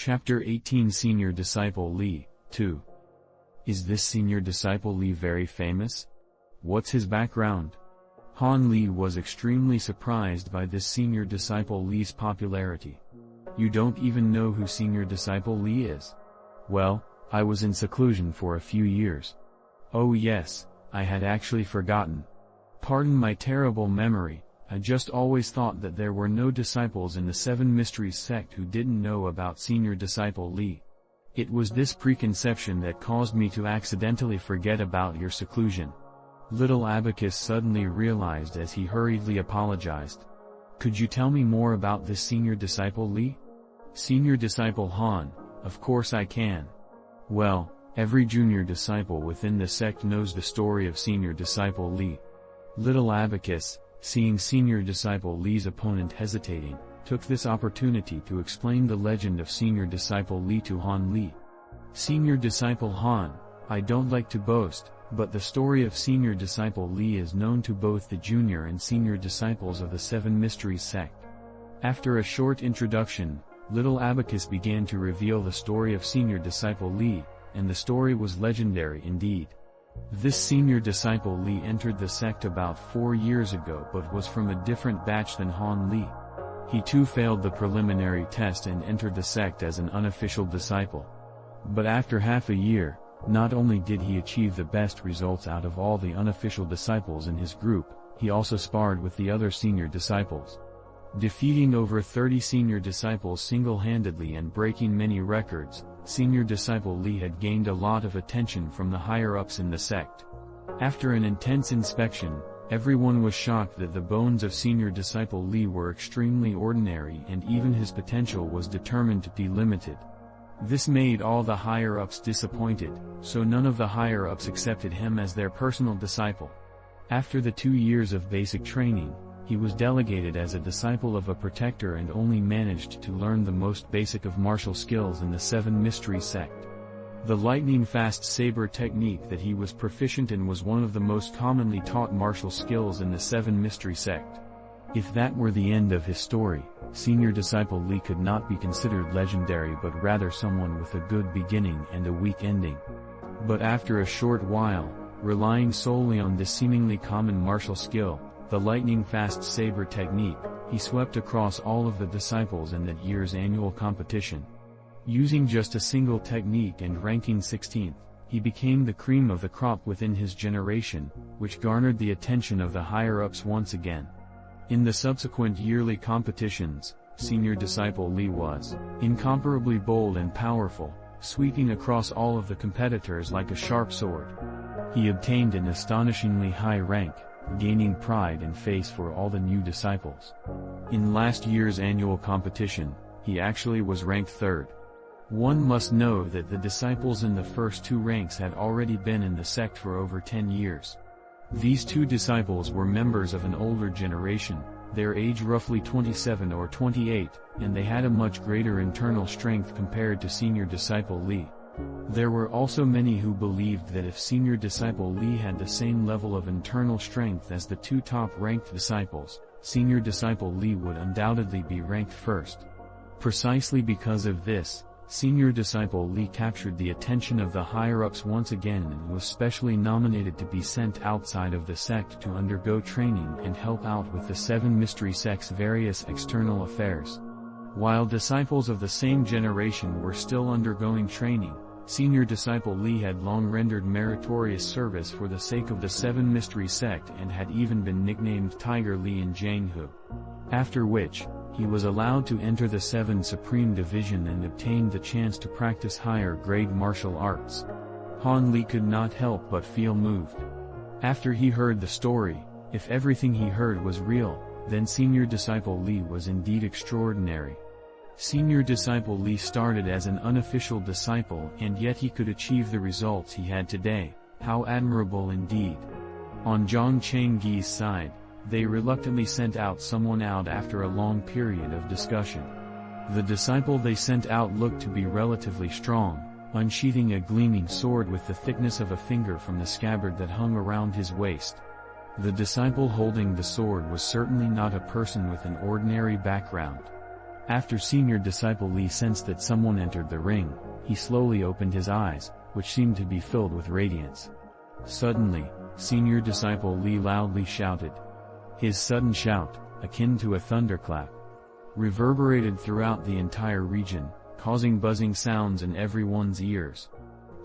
Chapter 18 Senior Disciple Li, 2. Is this senior disciple Li very famous? What's his background? Han Li was extremely surprised by this senior disciple Li's popularity. You don't even know who senior disciple Li is? Well, I was in seclusion for a few years. Oh yes, I had actually forgotten. Pardon my terrible memory, I just always thought that there were no disciples in the Seven Mysteries sect who didn't know about senior disciple Li. It was this preconception that caused me to accidentally forget about your seclusion. Little Abacus suddenly realized as he hurriedly apologized. Could you tell me more about this senior disciple Li? Senior disciple Han, of course I can. Well, every junior disciple within the sect knows the story of senior disciple Li. Little Abacus, seeing senior disciple Li's opponent hesitating, took this opportunity to explain the legend of senior disciple Li to Han Li. Senior disciple Han, I don't like to boast, but the story of senior disciple Li is known to both the junior and senior disciples of the Seven Mysteries sect. After a short introduction, Little Abacus began to reveal the story of senior disciple Li, and the story was legendary indeed. This senior disciple Li entered the sect about 4 years ago but was from a different batch than Han Li. He too failed the preliminary test and entered the sect as an unofficial disciple. But after half a year, not only did he achieve the best results out of all the unofficial disciples in his group, he also sparred with the other senior disciples. Defeating over 30 senior disciples single-handedly and breaking many records, senior disciple Li had gained a lot of attention from the higher-ups in the sect. After an intense inspection, everyone was shocked that the bones of senior disciple Li were extremely ordinary and even his potential was determined to be limited. This made all the higher-ups disappointed, so none of the higher-ups accepted him as their personal disciple. After the 2 years of basic training, he was delegated as a disciple of a protector and only managed to learn the most basic of martial skills in the Seven Mysteries sect. The lightning-fast saber technique that he was proficient in was one of the most commonly taught martial skills in the Seven Mysteries sect. If that were the end of his story, senior disciple Li could not be considered legendary but rather someone with a good beginning and a weak ending. But after a short while, relying solely on this seemingly common martial skill, the lightning-fast saber technique, he swept across all of the disciples in that year's annual competition. Using just a single technique and ranking 16th, he became the cream of the crop within his generation, which garnered the attention of the higher-ups once again. In the subsequent yearly competitions, senior disciple Li was incomparably bold and powerful, sweeping across all of the competitors like a sharp sword. He obtained an astonishingly high rank, gaining pride and face for all the new disciples. In last year's annual competition, he actually was ranked 3rd. One must know that the disciples in the first 2 ranks had already been in the sect for over 10 years. These 2 disciples were members of an older generation, their age roughly 27 or 28, and they had a much greater internal strength compared to senior disciple Li. There were also many who believed that if senior disciple Li had the same level of internal strength as the 2 top-ranked disciples, senior disciple Li would undoubtedly be ranked 1st. Precisely because of this, senior disciple Li captured the attention of the higher-ups once again and was specially nominated to be sent outside of the sect to undergo training and help out with the Seven Mystery sect's various external affairs. While disciples of the same generation were still undergoing training, senior disciple Li had long rendered meritorious service for the sake of the Seven Mystery sect and had even been nicknamed Tiger Li in Jianghu. After which, he was allowed to enter the 7 Supreme Division and obtained the chance to practice higher-grade martial arts. Han Li could not help but feel moved. After he heard the story, if everything he heard was real, then senior disciple Li was indeed extraordinary. Senior disciple Li started as an unofficial disciple and yet he could achieve the results he had today. How admirable indeed. On Zhang Chengyi's side, they reluctantly sent out someone out after a long period of discussion. The disciple they sent out looked to be relatively strong, unsheathing a gleaming sword with the thickness of a finger from the scabbard that hung around his waist. The disciple holding the sword was certainly not a person with an ordinary background. After senior disciple Li sensed that someone entered the ring, he slowly opened his eyes, which seemed to be filled with radiance. Suddenly, senior disciple Li loudly shouted. His sudden shout, akin to a thunderclap, reverberated throughout the entire region, causing buzzing sounds in everyone's ears.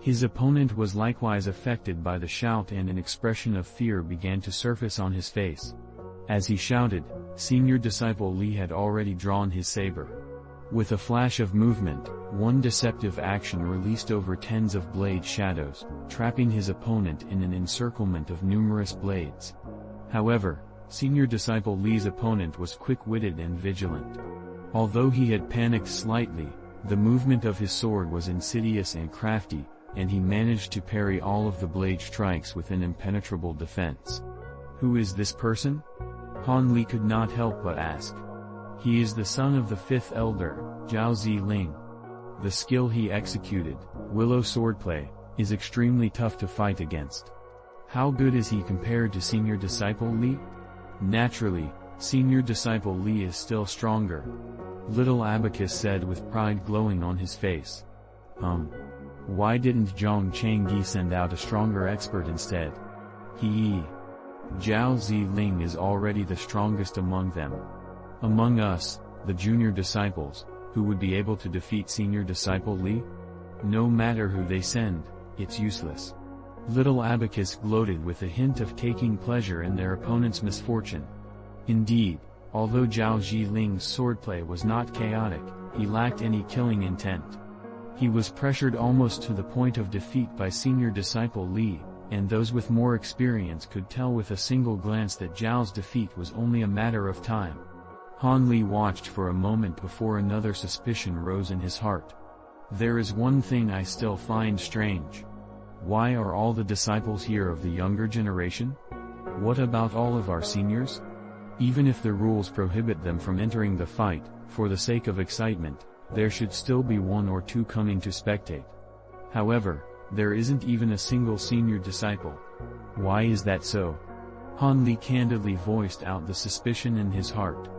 His opponent was likewise affected by the shout, and an expression of fear began to surface on his face. As he shouted, senior disciple Li had already drawn his saber. With a flash of movement, one deceptive action released over tens of blade shadows, trapping his opponent in an encirclement of numerous blades. However, senior disciple Li's opponent was quick-witted and vigilant. Although he had panicked slightly, the movement of his sword was insidious and crafty, and he managed to parry all of the blade strikes with an impenetrable defense. Who is this person? Han Li could not help but ask. He is the son of the fifth elder, Zhao Ziling. The skill he executed, willow swordplay, is extremely tough to fight against. How good is he compared to senior disciple Li? Naturally, senior disciple Li is still stronger. Little Abacus said with pride glowing on his face. Why didn't Zhang Changyi send out a stronger expert instead? Zhao Ziling is already the strongest among them. Among us, the junior disciples, who would be able to defeat senior disciple Li? No matter who they send, it's useless. Little Abacus gloated with a hint of taking pleasure in their opponent's misfortune. Indeed, although Zhao Ziling's swordplay was not chaotic, he lacked any killing intent. He was pressured almost to the point of defeat by senior disciple Li, and those with more experience could tell with a single glance that Zhao's defeat was only a matter of time. Han Li watched for a moment before another suspicion rose in his heart. There is one thing I still find strange. Why are all the disciples here of the younger generation? What about all of our seniors? Even if the rules prohibit them from entering the fight, for the sake of excitement, there should still be one or two coming to spectate. However, there isn't even a single senior disciple. Why is that so? Han Li candidly voiced out the suspicion in his heart.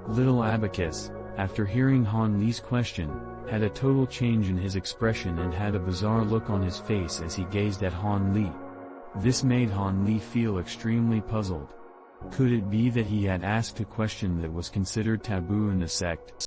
Little Abacus, after hearing Han Li's question, had a total change in his expression and had a bizarre look on his face as he gazed at Han Li. This made Han Li feel extremely puzzled. Could it be that he had asked a question that was considered taboo in the sect?